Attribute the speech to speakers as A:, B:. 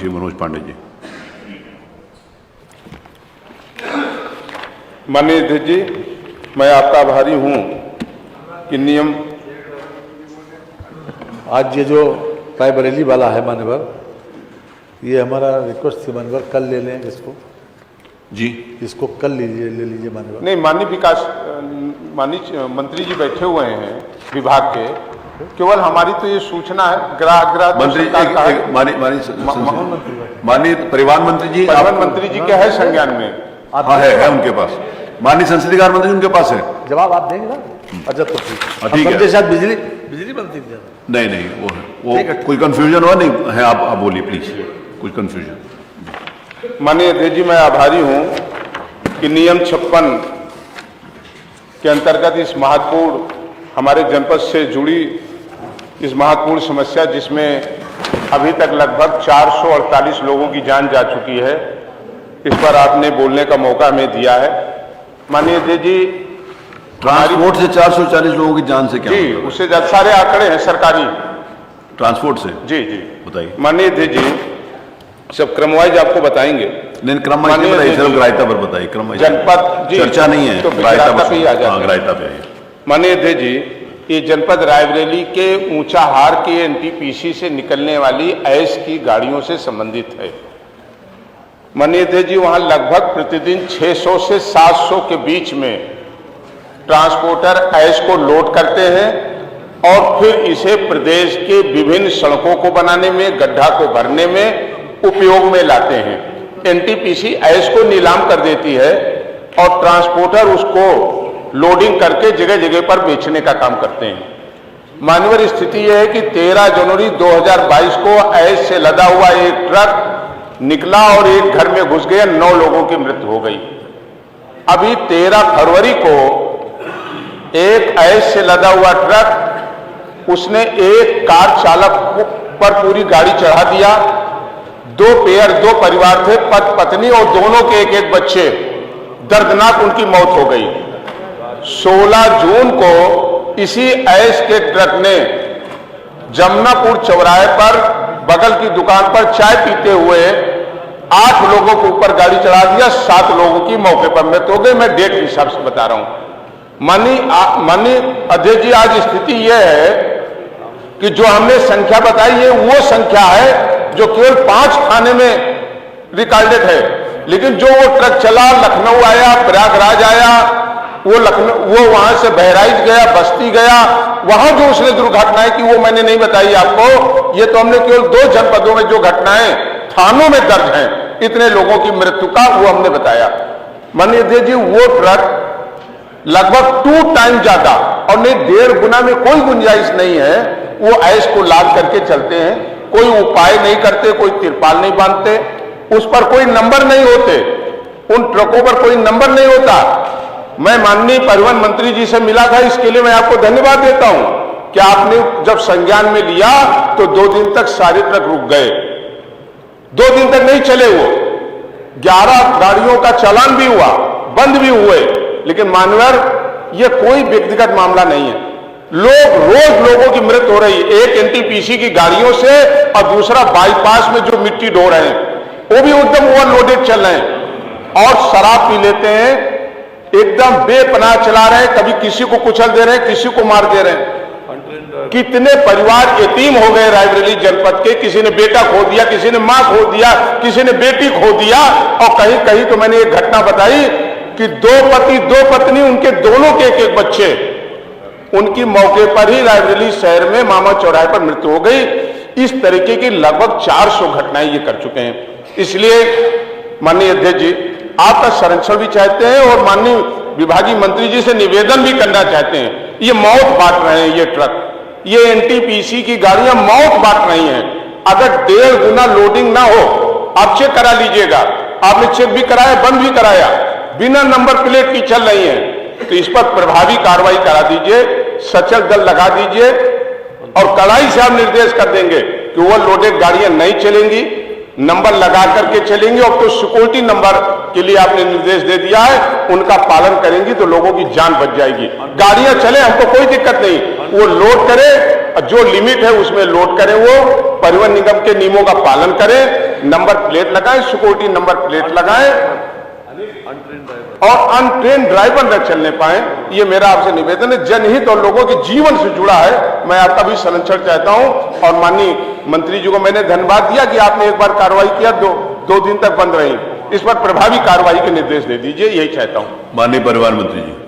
A: श्री मनोज पांडे जी।
B: माननीय अध्यक्ष जी, मैं आपका आभारी हूं कि नियम
C: आज ये जो रायबरेली वाला है मान्यवर, ये हमारा रिक्वेस्ट थी मान्यवर, कल ले लें इसको
A: जी,
C: इसको कल ले लीजिए मान्यवर।
B: नहीं, माननीय मंत्री जी बैठे हुए हैं विभाग के, केवल हमारी तो ये सूचना है ग्राह
A: मंत्री माननीय परिवहन मंत्री जी,
B: परिवहन मंत्री जी के है संज्ञान में?
A: हाँ है उनके पास। माननीय संसदीय कार्य मंत्री उनके पास है,
C: जवाब आप देंगे ना? अच्छा तो
A: ठीक है।
C: शायद बिजली मंत्री
A: नहीं वो कोई कंफ्यूजन हुआ नहीं है, आप बोलिए प्लीज, कुछ कंफ्यूजन।
B: माननीय अध्यक्ष जी, मैं आभारी हूं कि नियम 56 के अंतर्गत इस महत्वपूर्ण हमारे जनपद से जुड़ी इस महत्वपूर्ण समस्या, जिसमें अभी तक लगभग 448 लोगों की जान जा चुकी है, इस पर आपने बोलने का मौका हमें दिया है। माननीय अध्यक्ष जी,
A: ट्रांसपोर्ट से 440 लोगों की जान से क्या?
B: जी, उससे ज्यादा सारे आंकड़े हैं सरकारी
A: ट्रांसपोर्ट से।
B: जी
A: बताइए।
B: माननीय अध्यक्ष जी, सब क्रमवाइज आपको बताएंगे।
A: नहीं, क्रम वाइज नहीं बताइए, सिर्फ ग्राह्यता पर बताइए। क्रम वाइज
B: जनपद
A: चर्चा नहीं है,
B: तो ग्राह्यता पे ही आ जाता है।
A: ग्राह्यता पे।
B: माननीय अध्यक्ष जी, ये जनपद रायबरेली के ऊंचाहार के एनटीपीसी से निकलने वाली ऐश की गाड़ियों से संबंधित है। माननीय अध्यक्ष जी, वहां लगभग प्रतिदिन 600 से 700 के बीच में ट्रांसपोर्टर ऐश को लोड करते हैं और फिर इसे प्रदेश के विभिन्न सड़कों को बनाने में, गड्ढा को भरने में उपयोग में लाते हैं। एनटीपीसी ऐश को नीलाम कर देती है और ट्रांसपोर्टर उसको लोडिंग करके जगह जगह पर बेचने का काम करते हैं। मान्यवर, स्थिति यह है कि 13 जनवरी 2022 को ऐश से लदा हुआ एक ट्रक निकला और एक घर में घुस गया, 9 लोगों की मृत्यु हो गई। अभी 13 फरवरी को एक ऐश से लदा हुआ ट्रक, उसने एक कार चालक पर पूरी गाड़ी चढ़ा दिया। 2 परिवार थे, पत्नी और दोनों के एक बच्चे, दर्दनाक उनकी मौत हो गई। 16 जून को इसी ऐश के ट्रक ने जमुनापुर चौराहे पर बगल की दुकान पर चाय पीते हुए 8 लोगों के ऊपर गाड़ी चढ़ा दिया, 7 लोगों की मौके पर मृत्यु हो गई। मैं डेट के हिसाब से बता रहा हूं। माननीय अध्यक्ष जी, आज स्थिति यह है कि जो हमने संख्या बताई है वो संख्या है जो केवल 5 थाने में रिकॉर्डेड है, लेकिन जो वो ट्रक चला, लखनऊ आया, प्रयागराज आया, वो वहां से बहराइच गया, बस्ती गया, वहां जो उसने दुर्घटनाएं की वो मैंने नहीं बताई आपको। ये तो हमने केवल 2 जनपदों में जो घटनाएं थानों में दर्ज हैं, इतने लोगों की मृत्यु का वो हमने बताया। माननीय अध्यक्ष जी, वो ट्रक लगभग 2 टाइम ज्यादा, और नहीं 1.5 गुना में कोई गुंजाइश नहीं है, वो ऐश को लाद करके चलते हैं। कोई उपाय नहीं करते, कोई तिरपाल नहीं बांधते, उस पर कोई नंबर नहीं होते, उन ट्रकों पर कोई नंबर नहीं होता। मैं माननीय परिवहन मंत्री जी से मिला था, इसके लिए मैं आपको धन्यवाद देता हूं कि आपने जब संज्ञान में लिया तो 2 दिन तक सारे ट्रक रुक गए, 2 दिन तक नहीं चले। वो 11 गाड़ियों का चालान भी हुआ, बंद भी हुए। लेकिन मानवर, ये कोई व्यक्तिगत मामला नहीं है। रोज लोगों की मृत्यु हो रही है, एक एनटीपीसी की गाड़ियों से और दूसरा बाईपास में जो मिट्टी ढो रहे हैं वो भी एकदम ओवरलोडेड चल रहे हैं और शराब पी लेते हैं, एकदम बेपनाह चला रहे हैं, कभी किसी को कुचल दे रहे हैं, किसी को मार दे रहे हैं। कितने परिवार यतीम हो गए रायबरेली जनपद के, किसी ने बेटा खो दिया, किसी ने मां खो दिया, किसी ने बेटी खो दिया, और कहीं कहीं तो मैंने एक घटना बताई कि 2 पति 2 पत्नी, उनके दोनों के एक बच्चे, उनकी मौके पर ही रायबरेली शहर में मामा चौराहे पर मृत्यु हो गई। इस तरीके की लगभग 400 घटनाएं ये कर चुके हैं। इसलिए माननीय अध्यक्ष जी, आपका संरक्षण भी चाहते हैं और माननीय विभागीय मंत्री जी से निवेदन भी करना चाहते हैं। ये मौत बांट रहे हैं, ये ट्रक, ये एनटीपीसी की गाड़ियां मौत बांट रही हैं। अगर 1.5 गुना लोडिंग ना हो, आप चेक करा लीजिएगा, आपने चेक भी कराया, बंद भी कराया, बिना नंबर प्लेट की चल रही है, तो इस पर प्रभावी कार्रवाई करा दीजिए, सचल दल लगा दीजिए और कड़ाई से आप निर्देश कर देंगे कि ओवर लोडेड गाड़ियां नहीं चलेंगी, नंबर लगा करके चलेंगे। और तो सिक्योरिटी नंबर के लिए आपने निर्देश दे दिया है, उनका पालन करेंगी तो लोगों की जान बच जाएगी। गाड़ियां चले, हमको कोई दिक्कत नहीं, वो लोड करे, और जो लिमिट है उसमें लोड करे, वो परिवहन निगम के नियमों का पालन करें, नंबर प्लेट लगाएं, सिक्योरिटी नंबर प्लेट लगाएं, और अनट्रेन ड्राइवर न चलने पाए। ये मेरा आपसे निवेदन है, जनहित और लोगों के जीवन से जुड़ा है। मैं आपका भी संरक्षण चाहता हूं, और माननीय मंत्री जी को मैंने धन्यवाद दिया कि आपने एक बार कार्रवाई किया, दो दिन तक बंद रही। इस पर प्रभावी कार्रवाई के निर्देश दे दीजिए, यही चाहता हूं।
A: माननीय परिवहन मंत्री जी।